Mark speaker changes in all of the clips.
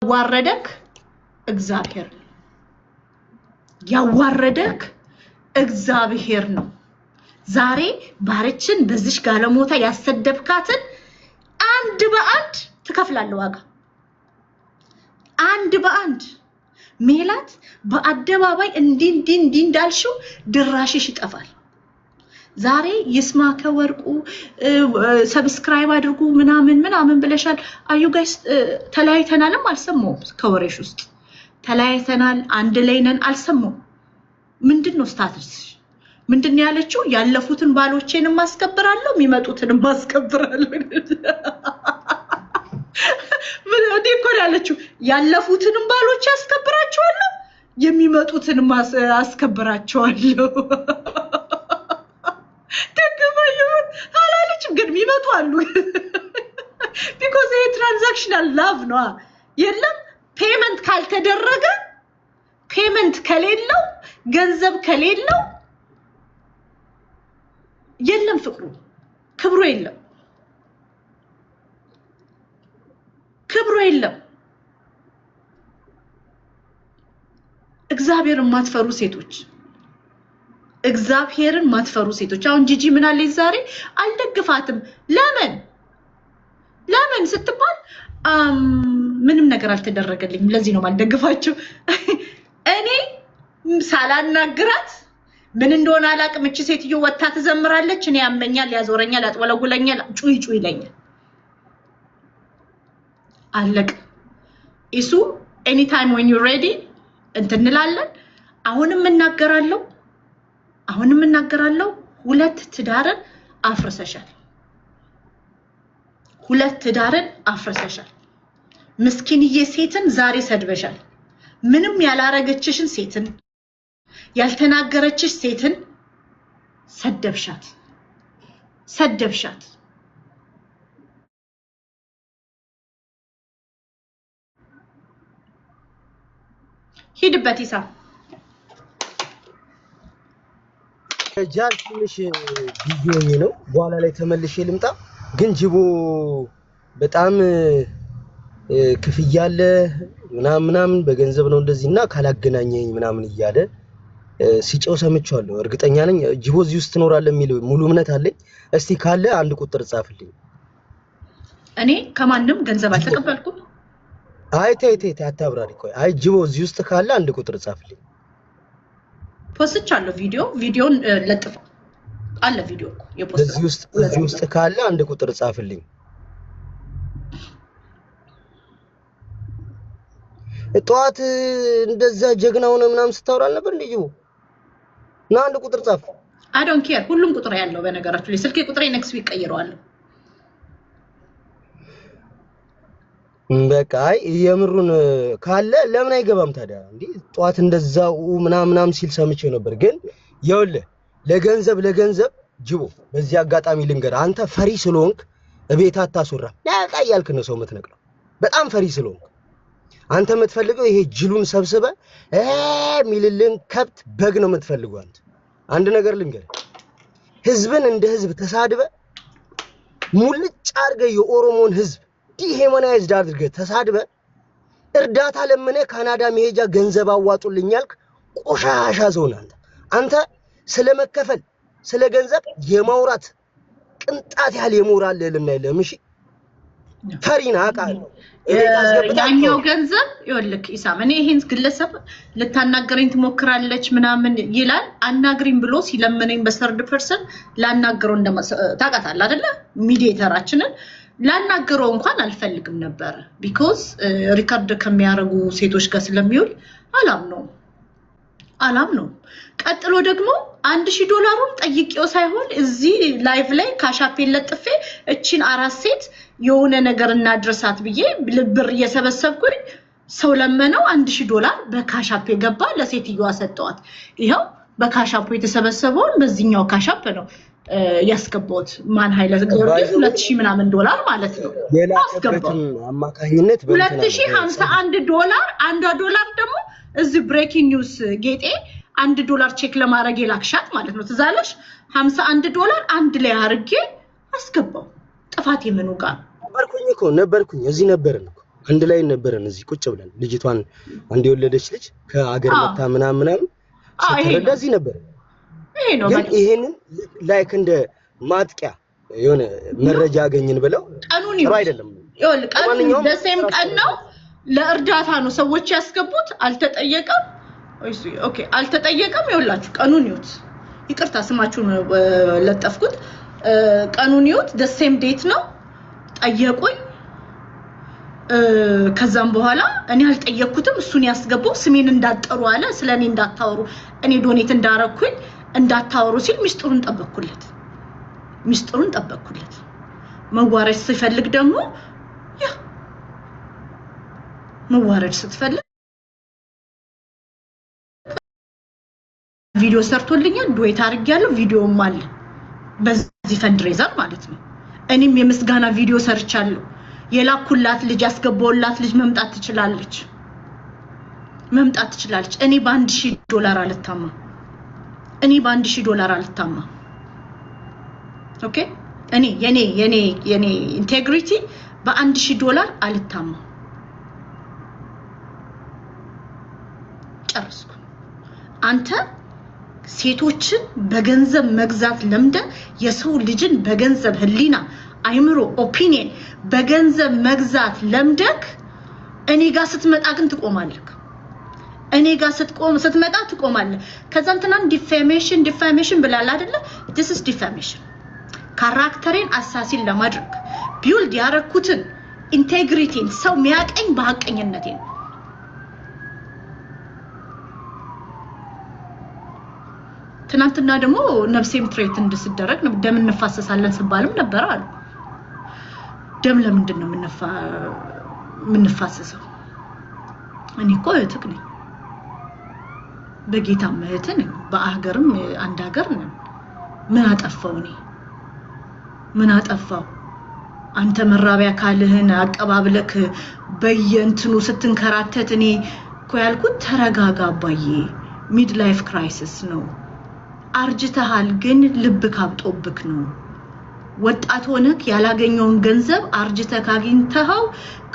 Speaker 1: ያዋረደክ እግዚአብሔር ያዋረደክ እግዚአብሔር ነው ዛሬ ባርችን በዚሽ ጋለሞታ ያሰደብካትን አንድ በአንድ ትከፍላለህ ዋጋ አንድ በአንድ ሜላት በአደባባይ እንዲ እንዳልሽው ድራሽሽ ይጠፋል ዛሬ ይስማከ ወርቁ ሰብስክራይብ አድርጉ ምናምን ብለሻል አዩ ጋይስ ተላይተናልም አልሰማው ከወሬሽ ውስጥ ተላይተናል አንድ ላይ ነን አልሰማው ምንድነው ስታተስ ምንድነው ያለችው ያለፉትን ባሎቼንም ማስከብራለሁ የሚመጡትንም ማስከብራለሁ ምን ወዲኮ ያለችው ያለፉትንም ባሎች ያስከብራቸዋለሁ የሚመጡትንም አስከብራቸዋለሁ ግን የሚመጡ አሉ because a transactional love ነው የለም ፔመንት ካልተደረገ ፔመንት ከሌለው ገንዘብ ከሌለው የለም ፍቅሩ ክብሩ የለም እግዚአብሔርን ማትፈሩ ሴቶች እግዚአብሔርን ማትፈሩ ሴቶች አሁን ጂጂ ምን አለች ዛሬ አልደግፋትም ለምን ስትባል ምንም ነገር አልተደረገልኝም ለዚህ ነው ማልደግፋችሁ እኔ ሳላናግራት ምን እንደሆነ አላቅም እቺ ሴትዮ ወጣ ተዘምራለች እኔ ያመኛል ያዞረኛል ያጥወለውለኛል ጩይ ይለኛል አለቅ ኢሱ anytime when you ready እንትንላለን አሁንም እናገራለሁ ሁለት ትዳርን አፍርሰሻል ምስኪንዬ ሴትን ዛሬ ሰድበሻል ምንም ያላረገችሽን ሴትን ያልተናገረችሽ ሴትን ሰደብሻት ሂድበት ይሳ
Speaker 2: ጃል ትንሽ ቢዮኝ ነው በኋላ ላይ ተመልሼ ልምጣ ግን ጅቦ በጣም ክፍያለ ምናምን በገንዘብ ነው እንደዚህና ካላገናኘኝ ምናምን ይያለ ሲጨው ሰምቻለሁ እርግጠኛ ነኝ ጅቦ እዚህ ውስጥ ትኖራለህ የሚል ሙሉ እምነት አለኝ እስቲ ካለ አንድ ቁጥር ጻፍልኝ
Speaker 1: እኔ ከማንም ገንዘብ አልተቀበልኩም
Speaker 2: አይ ተይ አታብራሪ ቆይ አይ ጅቦ እዚህ ውስጥ ካለ አንድ ቁጥር ጻፍልኝ
Speaker 1: ፖስቻለሁ ቪዲዮን ለጥፋ አለ ቪዲዮ የፖስት
Speaker 2: እዚህ ውስጥ ካለ አንድ ቁጥር ጻፍልኝ እጧት እንደዛ ጀግናው ነው ምናምን ስታወራል ነበር እንዴ ጅቦ ና አንድ ቁጥር ጻፍ
Speaker 1: I don't care ሁሉም ቁጥር ያለው በነገራችሁ ላይ ስልኬ ቁጥሬ ኔክስት ዊክ ቀይረዋለሁ
Speaker 2: በቃ የምሩን ካለ ለምን አይገባም ታዲያ እንዴ ጧት እንደዛው ምናምን ሲል ሰምቼ ነበር ግን ይኸውልህ ለገንዘብ ጅቦ በዚህ አጋጣሚ ልንገር አንተ ፈሪ ስለሆንክ እቤት አታስወራ ያቃ ያልክ ነው ሰው የምትነቅለው በጣም ፈሪ ስለሆንክ አንተ የምትፈልገው ይሄ ጅሉን ሰብስበ ሚልልን ከብት በግ ነው የምትፈልገው አንድ ነገር ልንገር ህዝብን እንደ ህዝብ ተሳድበ ሙልጭ አርገ የኦሮሞን ህዝብ ዲሄሞናይዝድ አድርገ ተሳድበ እርዳታ ለምነ ካናዳ መሄጃ ገንዘብ አዋጡልኝ ያልክ ቆሻሻ ዘውና አንተ ስለመከፈል ስለገንዘብ የማውራት ቅንጣት ያህል የሞራል ልልና የለም እሺ ፈሪና አቃለው
Speaker 1: ያኛው ገንዘብ ይወልክ ኢሳም እኔ ይሄን ግለሰብ ልታናገረኝ ትሞክራለች ምናምን ይላል አናግሪኝ ብሎ ሲለምነኝ በሰርድ ፐርሰን ላናገረው ታቃታል አይደለ ሚዲዬተራችንን ላናገረው እንኳን አልፈልግም ነበር because ሪካርድ ከሚያረጉ ሴቶች ጋር ስለሚውል አላምነው ቀጥሎ ደግሞ $1000 ጠይቄው ሳይሆን እዚህ ላይቭ ላይ ካሻፔ ለጥፌ እቺን አራት ሴት የሆነ ነገር እናድርሳት ብዬ ብር እየሰበሰብኩኝ ሰው ለመነው $1000 በካሻፔ ገባ ለሴትየዋ ሰጠዋት ይሄው በካሻፔ የተሰበሰበውን በዚህኛው ካሻፕ ነው ያስገባውት ማን ኃይለ ጊዮርጊስ $2000 ምናምን ማለት ነው
Speaker 2: ያስገባው አማካኝነት
Speaker 1: $2051 $1 ደግሞ እዚህ ብሬኪንግ ኒውስ ጌጤ $1 ቼክ ለማድረግ የላክሻት ማለት ነው ትዛለሽ $51 አንድ ላይ አርጌ አስገባው ጥፋት የምኑ ጋር
Speaker 2: ነበርኩኝ እዚህ ነበርን እኮ አንድ ላይ ነበረን እዚህ ቁጭ ብለን ልጅቷን አንድ የወለደች ልጅ ከአገር መጣ ምናምን ስትረዳ እዚህ ነበር
Speaker 1: ይሄ ነው
Speaker 2: ግን ይሄንን ላይክ እንደ ማጥቂያ የሆነ መረጃ አገኝን ብለው
Speaker 1: ቀኑን
Speaker 2: ጥሩ አይደለም
Speaker 1: ይወል ቀኑን በሴም ቀን ነው ለእርዳታ ነው ሰዎች ያስገቡት አልተጠየቀም ኦኬ አልተጠየቀም ይወላችሁ ቀኑን ይውት ይቅርታ ስማችሁን ለጠፍኩት ቀኑን ይውት the same date ነው ጠየቁኝ ከዛም በኋላ እኔ አልጠየቅኩትም እሱን ያስገባው ስሜን እንዳጠሩ አለ ስለኔ እንዳታወሩ እኔ ዶኔት እንዳረኩኝ እንዳታወሩ ሲል ሚስጥሩን ጠበቅኩለት መዋረድ ሲፈልግ ደግሞ ያ መዋረድ ስትፈልግ ቪዲዮ ሰርቶልኛል ዶይት አርጋለሁ ቪዲዮም አለ በዚህ ፈንድሬዘር ማለት ነው እኔም የምስጋና ቪዲዮ ሰርቻለሁ የላኩላት ልጅ ያስገባውላት ልጅ መምጣት ትችላለች እኔ $1000 አልታማ ኦኬ እኔ የኔ ኢንቴግሪቲ $1000 አልታማ ጨርስኩ አንተ ሴቶችን በገንዘብ መግዛት ለምደ የሰው ልጅን በገንዘብ ህሊና አይምሮ ኦፒኒየን በገንዘብ መግዛት ለምደክ እኔ ጋር ስትመጣ ግን ትቆማለህ እኔ ጋር ስትመጣ ትቆማለህ ከዛም ትናን ዲፋሜሽን ብላል አይደለ this is defamation ካራክተሬን አሳሲን ለማድረግ ቢልድ ያረኩትን ኢንቴግሪቲን ሰው ሚያቀኝ በሐቀኝነቴ ነው ትናንትና ደግሞ ነፍሴም ትሬት እንድስደረግ ደም እንፋሰሳለን ሲባልም ነበር አሉ ደም ለምንድን ነው ምንፋሰሰው እኔ እኮ እህትክ ነኝ በጌታ እህት ነኝ በአገርም አንድ ሀገር ነን ምን አጠፋው አንተ መራቢያ ካልህን አቀባብለክ በየንትኑ ስትንከራተት እኔ እኮ ያልኩት ተረጋጋ አባዬ ሚድ ላይፍ ክራይሲስ ነው አርጅተሃል ግን ልብ ካብጦብክ ነው ወጣት ሆነክ ያላገኘውን ገንዘብ አርጅተክ አግኝተው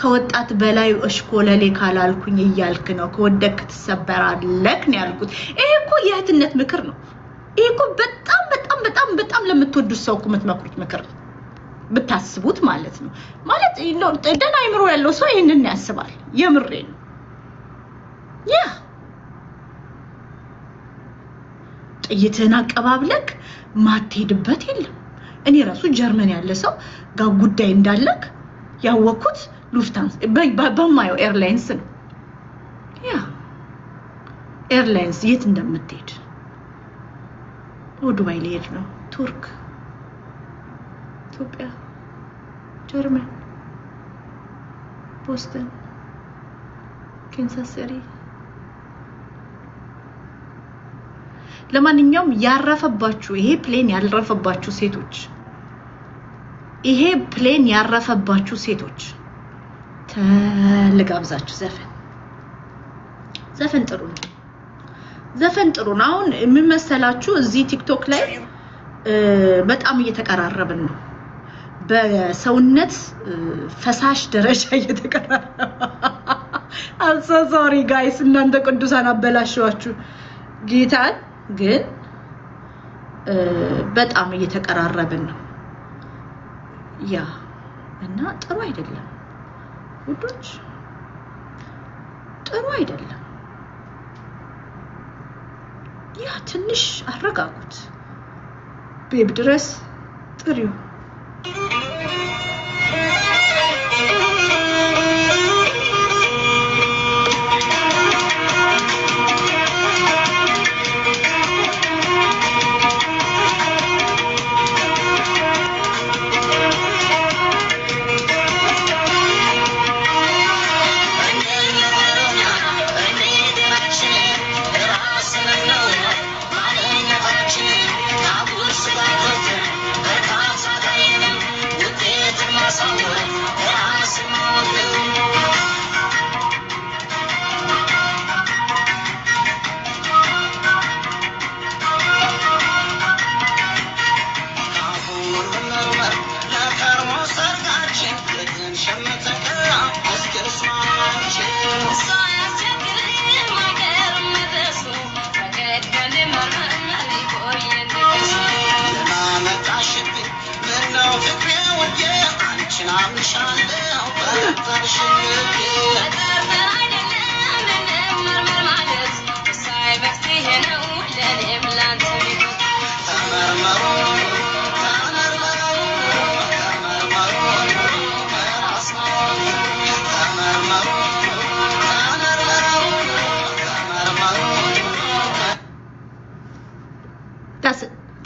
Speaker 1: ከወጣት በላይ እሽኮለሌ ካላልኩኝ ይያልክ ነው ከወደክ ተሰበራለክ ነው ያልኩት ይሄ እኮ የእህትነት ምክር ነው ይሄ እኮ በጣም ለምትወዱት ሰው እኮ የምትመክሩት ምክር ብታስቡት ማለት ነው ማለት ደና አይምሮ ያለው ሰው ይሄንን ያስባል የምሬ ነው ያ ጥይትን አቀባብለክ ማትሄድበት የለም እኔ ራሱ ጀርመን ያለ ሰው ጋር ጉዳይ እንዳለክ ያወኩት ሉፍታንስ በማየው ኤርላይንስ ነው ያ ኤርላይንስ የት እንደምትሄድ ዱባይ ሊሄድ ነው ቱርክ ኢትዮጵያ ጀርመን ቦስተን ካንሳስ ሲቲ ለማንኛውም ያረፈባችሁ ይሄ ፕሌን ያረፈባችሁ ሴቶች ተልጋብዛችሁ ዘፈን ጥሩ ነው አሁን ምን መሰላችሁ እዚህ ቲክቶክ ላይ በጣም እየተቀራረብን ነው በሰውነት ፈሳሽ ደረጃ እየተቀራረበ I'm so sorry guys እናንተ ቅዱሳን አበላሽዋችሁ ጌታን ግን በጣም እየተቀራረብን ነው ያ እና ጥሩ አይደለም ውዶች ጥሩ አይደለም ያ ትንሽ አረጋጉት ቤብ ድረስ ጥሪው
Speaker 3: I'm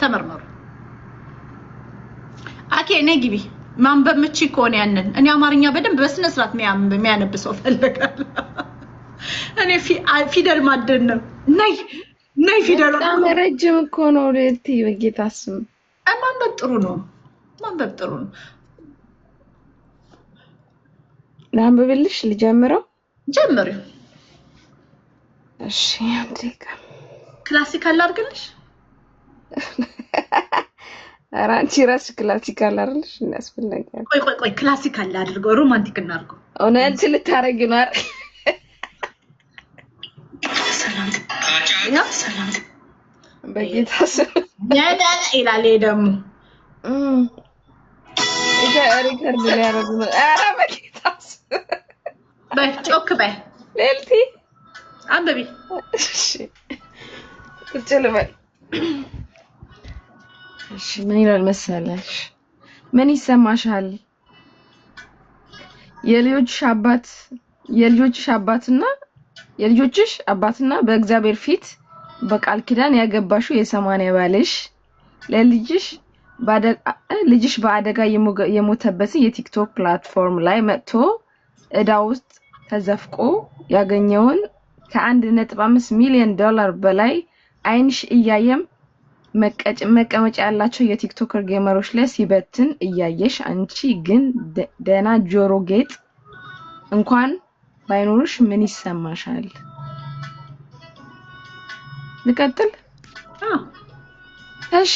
Speaker 1: ተመርመሩ አኬ ነግቢ ማንበብ ምቺ ኮን ያንን እኔ አማርኛ በደንብ በስነ ስርዓት የሚያነብሰው ፈልጋለሁ እኔ ፊደል ማደን ነው ናይ ፊደል
Speaker 3: በጣም ረጅም እኮ ነው ለቲ በጌታስም
Speaker 1: ማንበብ ጥሩ ነው
Speaker 3: ላንብብልሽ ልጀምረው
Speaker 1: ጀምሪ
Speaker 3: እሺ አንዴካ
Speaker 1: ክላሲካል አድርግልሽ
Speaker 3: አራንቺ ራስ ክላሲካል አይደልሽ እናስፈልጋለን
Speaker 1: ቆይ ክላሲካል አድርገው ሮማንቲክ እናርገው
Speaker 3: ኦነንት ልታረጊ ነው አይደል
Speaker 1: ሰላም
Speaker 3: በጌታስ
Speaker 1: ያዳ ኢላሌ ደሙ
Speaker 3: እዛ ሪከርድ ሊያረጉ አራ በጌታስ
Speaker 1: በጮክ በይ
Speaker 3: ሌልቲ
Speaker 1: አንበቢ
Speaker 3: እሺ ትችልበል እሺ ምን ይላል መሰለሽ ምን ይሰማሻል የልጆችሽ አባትና በእግዚአብሔር ፊት በቃል ኪዳን ያገባሽው የ80 ባልሽ ልጅሽ በአደጋ የሞተበት የቲክቶክ ፕላትፎርም ላይ መጥቶ እዳ ውስጥ ተዘፍቆ ያገኘውን ከ1.5 ሚሊዮን ዶላር በላይ አይንሽ እያየም መቀመጫ ያላቸው የቲክቶከር ጌመሮች ላይ ሲበትን እያየሽ አንቺ ግን ደና ጆሮ ጌጥ እንኳን ባይኖርሽ ምን ይሰማሻል ልቀጥል እሺ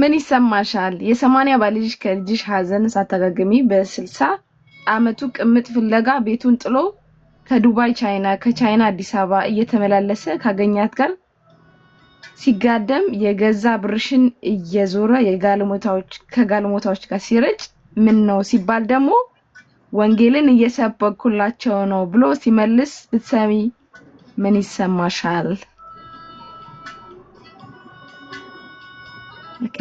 Speaker 3: ምን ይሰማሻል የ80 ባልሽ ከልጅሽ ሀዘን ሳታጋግሚ በ60 አመቱ ቅምጥ ፍለጋ ቤቱን ጥሎ ከዱባይ ከቻይና አዲስ አበባ እየተመላለሰ ካገኛት ጋር ሲጋደም የገዛ ብርሽን እየዞረ ከጋለሞታዎች ጋር ሲረጭ ምን ነው ሲባል ደግሞ ወንጌልን እየሰበኩላቸው ነው ብሎ ሲመልስ ብትሰሚ ምን ይሰማሻል ኦኬ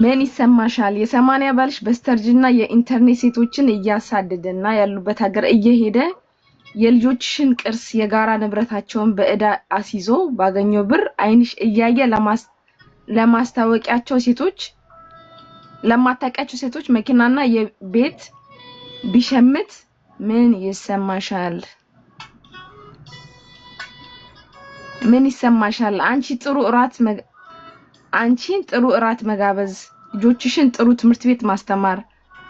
Speaker 3: ምን ይሰማሻል የ80 ባልሽ በስተርጅና የኢንተርኔት ሴቶችን እያሳደደና ያሉበት ሀገር እየሄደ የልጆችሽን ቅርስ የጋራ ንብረታቸውን በእዳ አሲዞ ባገኘው ብር አይንሽ እያየ ለማስታወቂያቸው ሴቶች መኪናና የቤት ቢሸምት ምን ይሰማሻል አንቺን ጥሩ እራት መጋበዝ ልጆችሽን ጥሩ ትምህርት ቤት ማስተማር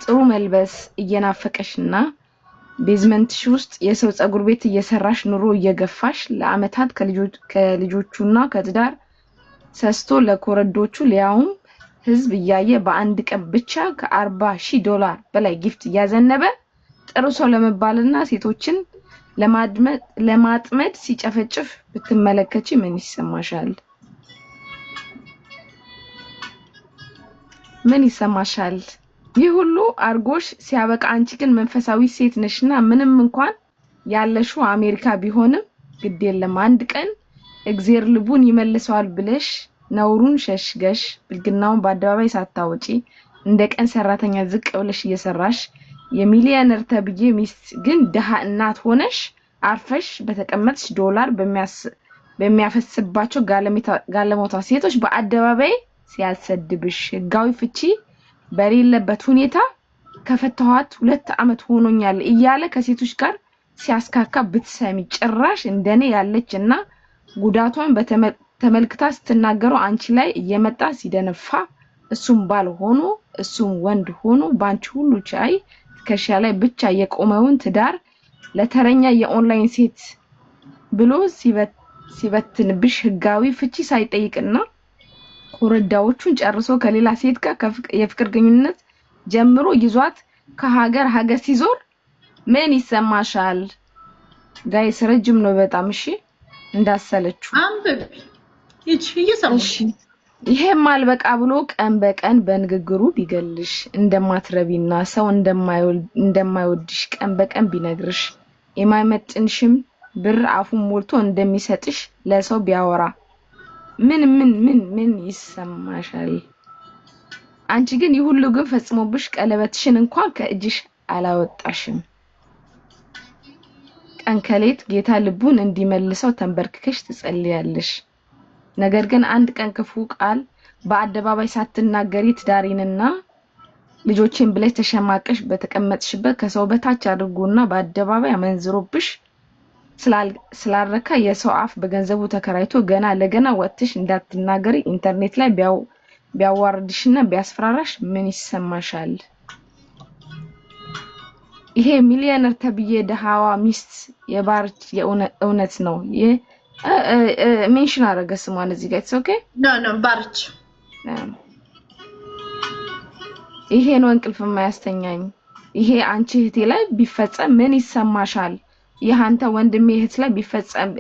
Speaker 3: ጥሩ መልበስ እየናፈቀሽና ቤዝመንትሽ ውስጥ የሰው ጸጉር ቤት እየሰራሽ ኑሮ እየገፋሽ ለአመታት ከልጆቹና ከትዳር ሰስቶ ለኮረዶቹ ሊያውም ህዝብ እያየ በአንድ ቀን ብቻ ከ$40,000 በላይ ጊፍት እያዘነበ ጥሩ ሰው ለመባልና ሴቶችን ለማጥመድ ሲጨፈጭፍ ብትመለከቺ ምን ይሰማሻል ምን ይሰማሻል ይህ ሁሉ አርጎሽ ሲያበቃ አንቺ ግን መንፈሳዊ ሴት ነሽና ምንም እንኳን ያለሽው አሜሪካ ቢሆንም ግድ የለም አንድ ቀን እግዚአብሔር ልቡን ይመልሰዋል ብለሽ ነውሩን ሸሽገሽ ብልግናውን በአደባባይ ሳታወጪ እንደ ቀን ሰራተኛ ዝቅ ብለሽ እየሰራሽ የሚሊዮነር ተብዬ ሚስት ግን ደሃ እናት ሆነሽ አርፈሽ በተቀመጥሽ ዶላር በሚያፈስባቸው ጋለሞታ ሴቶች በአደባባይ ሲያሰድብሽ ህጋዊ ፍቺ በሌለበት ሁኔታ ከፈተዋት 2 አመት ሆኖኛል እያለ ከሴቶች ጋር ሲያስካካ ብትሰሚ ጭራሽ እንደኔ ያለችና ጉዳቷን ተመልክታ ስትናገረው አንቺ ላይ እየመጣ ሲደነፋ እሱም ባል ሆኖ እሱም ወንድ ሆኖ ባንቺ ሁሉ ቻይ ከሻ ላይ ብቻ የቆመውን ትዳር ለተረኛ የኦንላይን ሴት ብሎ ሲበትንብሽ ህጋዊ ፍቺ ሳይጠይቅና ኮረዳዎቹን ጨርሶ ከሌላ ሴት ጋር የፍቅር ግንኙነት ጀምሮ ይዟት ከሀገር ሲዞር ምን ይሰማሻል ጋይስ ረጅም ነው በጣም እሺ እንዳሰለችሁ
Speaker 1: አንብብ እቺ እየሰማሽ
Speaker 3: ይሄም አልበቃ ብሎ ቀን በቀን በንግግሩ ቢገልሽ እንደማትረቢና ሰው እንደማይወድሽ ቀን በቀን ቢነግርሽ የማይመጥንሽም ብር አፉን ሞልቶ እንደሚሰጥሽ ለሰው ቢያወራ ምን ይሰማሻል? አንቺ ግን ይሁሉ ግን ፈጽሞብሽ ቀለበትሽን እንኳን ከእጅሽ አላወጣሽም። ቀን ከሌት ጌታ ልቡን እንዲመልሰው ተንበርክከሽ ትጸልያለሽ። ነገር ግን አንድ ቀን ክፉ ቃል በአደባባይ ሳትናገሪ ትዳሪንና ልጆችን ብለሽ ተሸማቀሽ በተቀመጥሽበት ከሰው በታች አድርጎና በአደባባይ አመንዝሮብሽ ስላረካ የሰው አፍ በገንዘቡ ተከራይቶ ገና ለገና ወጥተሽ እንዳትናገሪ ኢንተርኔት ላይ ቢያዋርድሽና ቢያስፈራራሽ ምን ይሰማሻል? ይሄ ሚሊዮነር ተብዬ ደሃዋ ሚስት የባርች የእውነት ነው። ሜንሽን አረገ ስሟን እዚህ ጋር ኦኬ
Speaker 1: ኖ ባርች
Speaker 3: ይሄ ነው እንቅልፍ የማያስተኛኝ። ይሄ አንቺ እህቴ ላይ ቢፈጸም ምን ይሰማሻል? ይሄ አንተ ወንድሜ እህት ላይ ቢፈጸም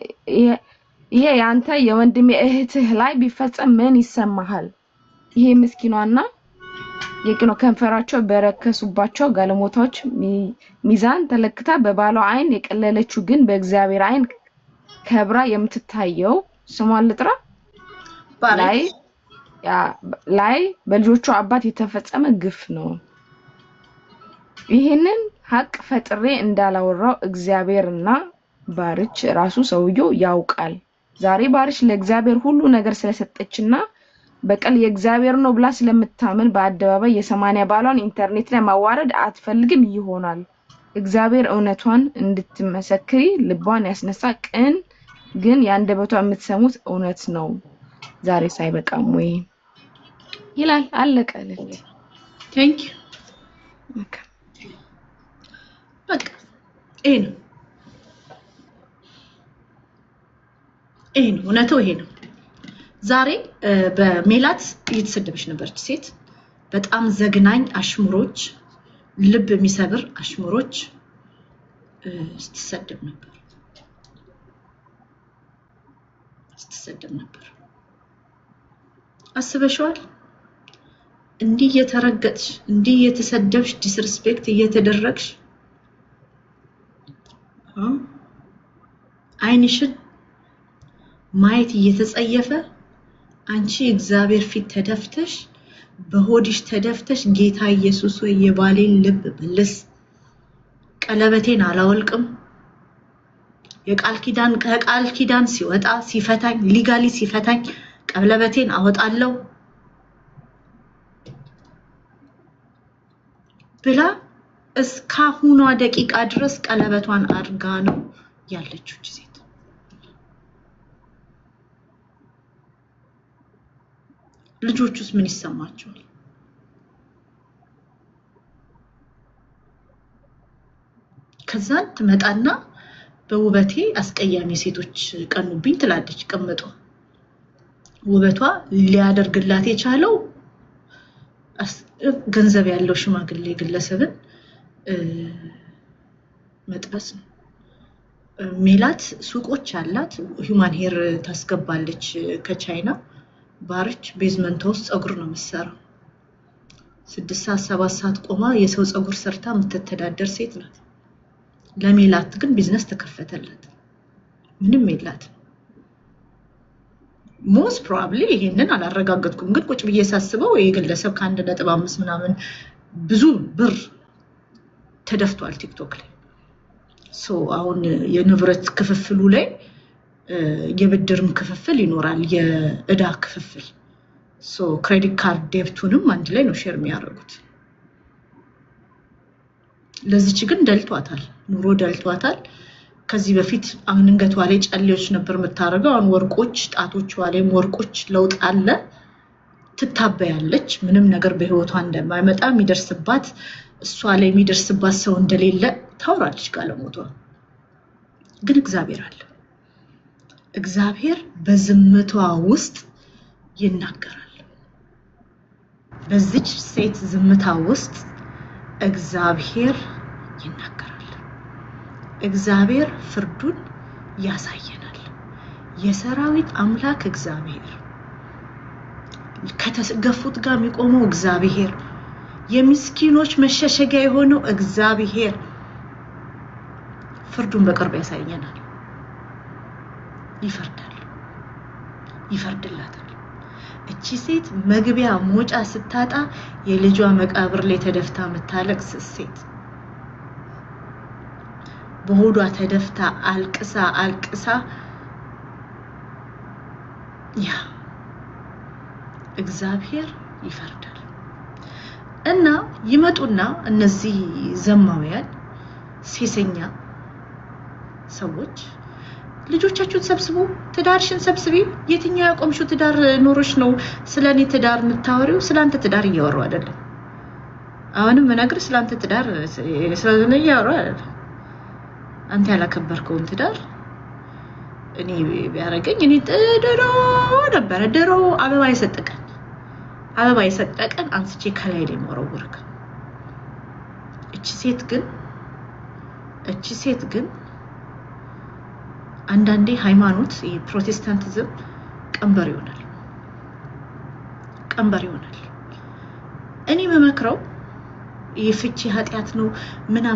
Speaker 3: ይሄ ያንተ የወንድሜ እህትህ ላይ ቢፈጸም ምን ይሰማሃል? ይሄ ምስኪኗና የቅኖ ከንፈራቸው በረከሱባቸው ጋለሞታዎች ሚዛን ተለክታ በባሏ አይን የቀለለችው ግን በእግዚአብሔር አይን ከብራ የምትታየው ስሟን ልጥራ ላይ በልጆቹ አባት የተፈጸመ ግፍ ነው። ይሄንን ሀቅ ፈጥሬ እንዳላወራው እግዚአብሔርና ባርች ራሱ ሰውየው ያውቃል። ዛሬ ባርች ለእግዚአብሔር ሁሉ ነገር ስለሰጠችና በቀል የእግዚአብሔር ነው ብላ ስለምታምን በአደባባይ የ80 ባሏን ኢንተርኔት ላይ ማዋረድ አትፈልግም ይሆናል። እግዚአብሔር እውነቷን እንድትመሰክሪ ልቧን ያስነሳ ቅን ግን ያንደበቷ የምትሰሙት እውነት ነው። ዛሬ ሳይበቃም ወይ ይላል አለቀለት።
Speaker 1: ቴንክ ዩ በቃ ይሄ ነው እውነቱ ይሄ ነው። ዛሬ በሜላት እየተሰደበች ነበርች ሴት በጣም ዘግናኝ አሽሙሮች ልብ የሚሰብር አሽሙሮች ስትሰደብ ነበር። አስበሽዋል? እንዲህ እየተረገጥሽ እንዲህ እየተሰደብሽ ዲስሪስፔክት እየተደረግሽ አይንሽን ማየት እየተጸየፈ አንቺ እግዚአብሔር ፊት ተደፍተሽ በሆድሽ ተደፍተሽ ጌታ ኢየሱስ ሆይ የባሌን ልብ መልስ፣ ቀለበቴን አላወልቅም፣ ከቃል ኪዳን ሲወጣ ሲፈታኝ ሊጋሊ ሲፈታኝ ቀለበቴን አወጣለሁ ብላ እስካሁኗ ደቂቃ ድረስ ቀለበቷን አድርጋ ነው ያለችው ሴት። ልጆቹስ ምን ይሰማቸዋል? ከዛን ትመጣና በውበቴ አስቀያሚ ሴቶች ቀኑብኝ ትላለች። ቀመጧ ውበቷ ሊያደርግላት የቻለው ገንዘብ ያለው ሽማግሌ ግለሰብን መጥበስ ነው። ሜላት ሱቆች አላት፣ ሂውማን ሄር ታስገባለች ከቻይና። ባርች ቤዝመንት ውስጥ ጸጉር ነው የምትሰራው። 6 ሰዓት 7 ሰዓት ቆማ የሰው ጸጉር ሰርታ የምትተዳደር ሴት ናት። ለሜላት ግን ቢዝነስ ተከፈተላት። ምንም የላት። ሞስት ፕሮባብሊ ይሄንን አላረጋገጥኩም፣ ግን ቁጭ ብዬ ሳስበው የግለሰብ ከ1.5 ምናምን ብዙ ብር ተደፍቷል ቲክቶክ ላይ። ሶ አሁን የንብረት ክፍፍሉ ላይ የብድርም ክፍፍል ይኖራል፣ የእዳ ክፍፍል። ሶ ክሬዲት ካርድ ዴብቱንም አንድ ላይ ነው ሼር የሚያደርጉት። ለዚች ግን ደልቷታል፣ ኑሮ ደልቷታል። ከዚህ በፊት አንገቷ ላይ ጨሌዎች ነበር የምታረገው፣ አሁን ወርቆች፣ ጣቶቿ ላይም ወርቆች ለውጥ አለ። ትታበያለች፣ ምንም ነገር በህይወቷ እንደማይመጣ የሚደርስባት እሷ ላይ የሚደርስባት ሰው እንደሌለ ታውራለች ጋለሞቷ። ግን እግዚአብሔር አለ። እግዚአብሔር በዝምቷ ውስጥ ይናገራል። በዚች ሴት ዝምታ ውስጥ እግዚአብሔር ይናገራል። እግዚአብሔር ፍርዱን ያሳየናል። የሰራዊት አምላክ እግዚአብሔር ከተገፉት ጋር የሚቆመው እግዚአብሔር የምስኪኖች መሸሸጊያ የሆነው እግዚአብሔር ፍርዱን በቅርብ ያሳየናል ይፈርድላታል እቺ ሴት መግቢያ ሞጫ ስታጣ የልጇ መቃብር ላይ ተደፍታ መታለቅስ ሴት በሆዷ ተደፍታ አልቅሳ ያ እግዚአብሔር ይፈርዳል እና ይመጡና እነዚህ ዘማውያን ሴሰኛ ሰዎች ልጆቻችሁን ሰብስቡ ትዳርሽን ሰብስቢ የትኛው ያቆምሹ ትዳር ኖሮሽ ነው ስለኔ ትዳር ምታወሪው ስላንተ ትዳር እያወራው አይደለም አሁንም መናገር ስላንተ ትዳር ስለኔ እያወራው አይደለም አንተ ያላከበርከውን ትዳር እኔ ቢያረገኝ እኔ ድሮ አበባ የሰጠቀን አንስቼ ከላይ ላይ ወረወርክ እቺ ሴት ግን አንዳንዴ ሃይማኖት የፕሮቴስታንቲዝም ቀንበር ይሆናል እኔ መመክረው የፍቺ ኃጢያት ነው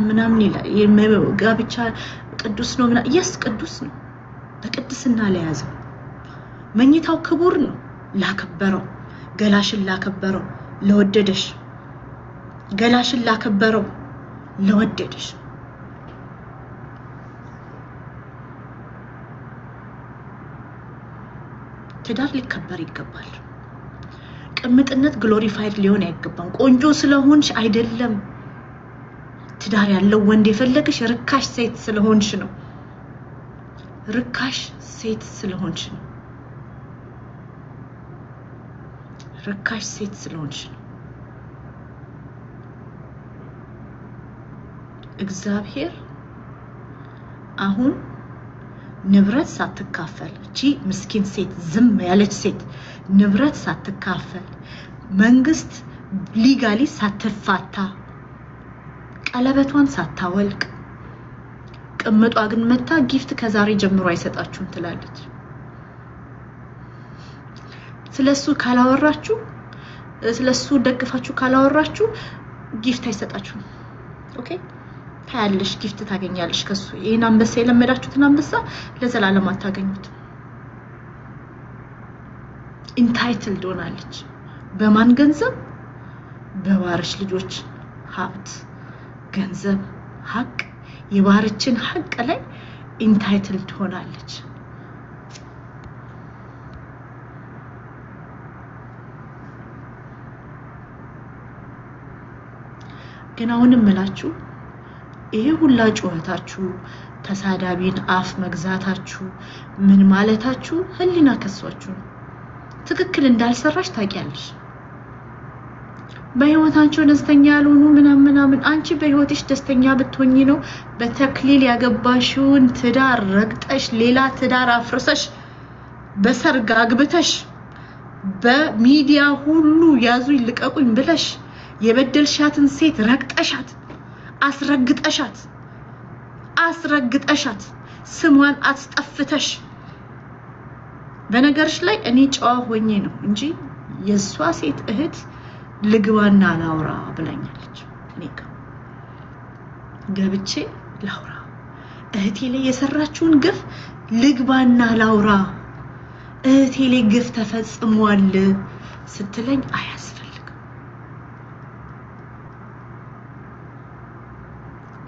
Speaker 1: ምናምን ይላል የጋብቻ ቅዱስ ነው ቅዱስ ነው በቅድስና ላይ ያዘው መኝታው ክቡር ነው ላከበረው ገላሽን ላከበረው ለወደደሽ ገላሽን ላከበረው ለወደደሽ ትዳር ሊከበር ይገባል ቅምጥነት ግሎሪፋይድ ሊሆን አይገባም ቆንጆ ስለሆንሽ አይደለም ትዳር ያለው ወንድ የፈለገሽ ርካሽ ሴት ስለሆንሽ ነው ርካሽ ሴት ስለሆንሽ ነው እግዚአብሔር አሁን ንብረት ሳትካፈል እቺ ምስኪን ሴት ዝም ያለች ሴት ንብረት ሳትካፈል መንግስት ሊጋሊ ሳትፋታ ቀለበቷን ሳታወልቅ ቅምጧ ግን መታ ጊፍት ከዛሬ ጀምሮ አይሰጣችሁም ትላለች ስለሱ ካላወራችሁ ስለሱ ደግፋችሁ ካላወራችሁ ጊፍት አይሰጣችሁም ኦኬ ታያለሽ ጊፍት ታገኛለሽ ከሱ ይሄን አንበሳ የለመዳችሁትን አንበሳ ለዘላለም አታገኙት ኢንታይትልድ ሆናለች በማን ገንዘብ በዋርሽ ልጆች ሀብት ገንዘብ ሀቅ የዋርችን ሀቅ ላይ ኢንታይትልድ ሆናለች ግን አሁንም መላችሁ ይሄ ሁላ ጩኸታችሁ ተሳዳቢን አፍ መግዛታችሁ ምን ማለታችሁ ህሊና ከሷችሁ ትክክል እንዳልሰራሽ ታውቂያለሽ በህይወታችሁ ደስተኛ ያልሆኑ ምናምን አንቺ በህይወትሽ ደስተኛ ብትሆኚ ነው በተክሊል ያገባሽውን ትዳር ረግጠሽ ሌላ ትዳር አፍርሰሽ በሰርግ አግብተሽ በሚዲያ ሁሉ ያዙኝ ልቀቁኝ ብለሽ የበደልሻትን ሴት ረግጠሻት አስረግጠሻት ስሟን አስጠፍተሽ በነገርሽ ላይ እኔ ጨዋ ሆኜ ነው እንጂ የሷ ሴት እህት ልግባና ላውራ ብላኛለች እኔ ገብቼ ላውራ እህቴ ላይ የሰራችውን ግፍ ልግባና ላውራ እህቴ ላይ ግፍ ተፈጽሟል ስትለኝ አያስፈልግም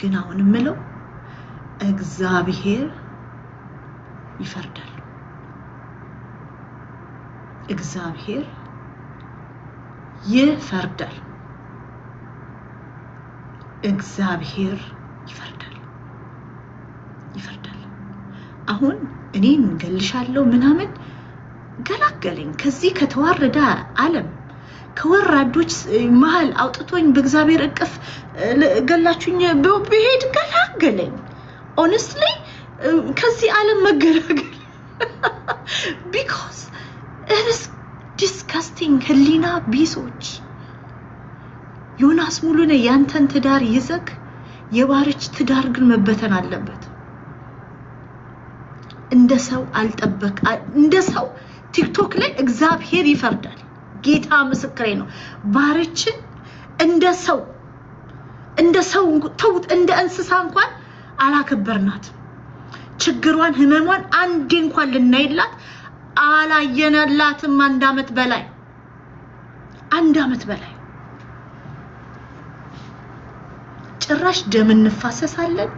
Speaker 1: ግን አሁን ምለው እግዚአብሔር ይፈርዳል እግዚአብሔር ይፈርዳል እግዚአብሔር ይፈርዳል አሁን እኔን ገልሻለሁ ምናምን ገላገለኝ ከዚህ ከተዋረደ ዓለም ከወራዶች መሃል አውጥቶኝ በእግዚአብሔር እቅፍ ገላችሁኝ በሄድ ገላገለኝ honestly ከዚህ ዓለም መገላገል because it is disgusting ህሊና ቢሶች ዮናስ ሙሉነ ያንተን ትዳር ይዘክ የባርች ትዳር ግን መበተን አለበት እንደ ሰው አልጠበቅ እንደ ሰው ቲክቶክ ላይ እግዚአብሔር ይፈርዳል ጌታ ምስክሬ ነው ባርችን እንደ ሰው ተውት እንደ እንስሳ እንኳን አላከበርናት ችግሯን ህመሟን አንዴ እንኳን ልናይላት አላየነላትም አንድ አመት በላይ ጭራሽ ደም እንፋሰሳለን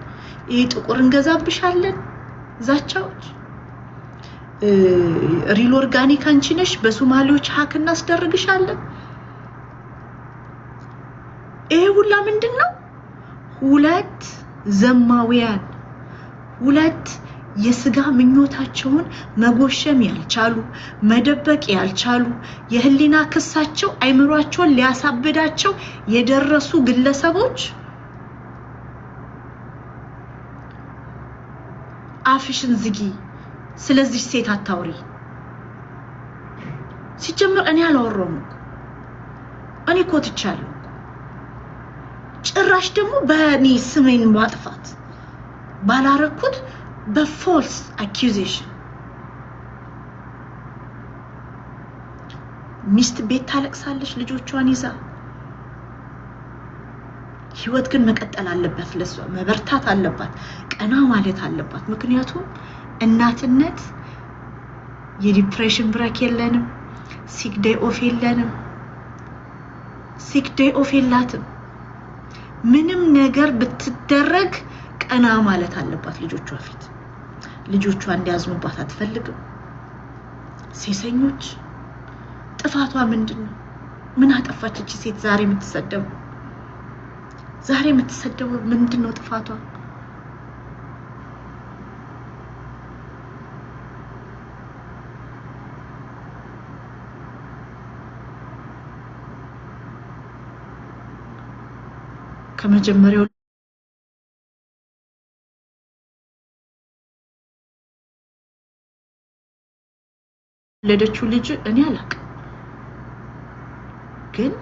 Speaker 1: ጥቁር እንገዛብሻለን ዛቻዎች ሪል ኦርጋኒክ አንቺ ነሽ በሶማሌዎች ሀክ እናስደርግሻለን ሁላ ምንድነው ሁለት ዘማዊያን ሁለት የስጋ ምኞታቸውን መጎሸም ያልቻሉ መደበቅ ያልቻሉ የህሊና ክሳቸው አይምሯቸውን ሊያሳብዳቸው የደረሱ ግለሰቦች አፍሽን ዝጊ ስለዚህ ሴት አታውሪ ሲጀምር እኔ አላወራሁም እኔ ኮትቻለሁ ጭራሽ ደግሞ በእኔ ስሜን ማጥፋት ባላረኩት በፎልስ አኪዩዜሽን ሚስት ቤት ታለቅሳለች ልጆቿን ይዛ ህይወት ግን መቀጠል አለበት ለሷ መበርታት አለባት ቀና ማለት አለባት ምክንያቱም እናትነት የዲፕሬሽን ብሬክ የለንም ሲክ ዴይ ኦፍ የላትም ምንም ነገር ብትደረግ ቀና ማለት አለባት ልጆቿ ፊት ልጆቿ እንዲያዝኑባት አትፈልግም ሴሰኞች ጥፋቷ ምንድነው ምን አጠፋች እቺ ሴት ዛሬ የምትሰደበው ምንድነው ጥፋቷ ከመጀመሪያው ለደቹ ልጅ እኔ አላውቅም ግን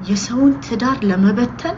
Speaker 1: የሰውን ትዳር ለመበተን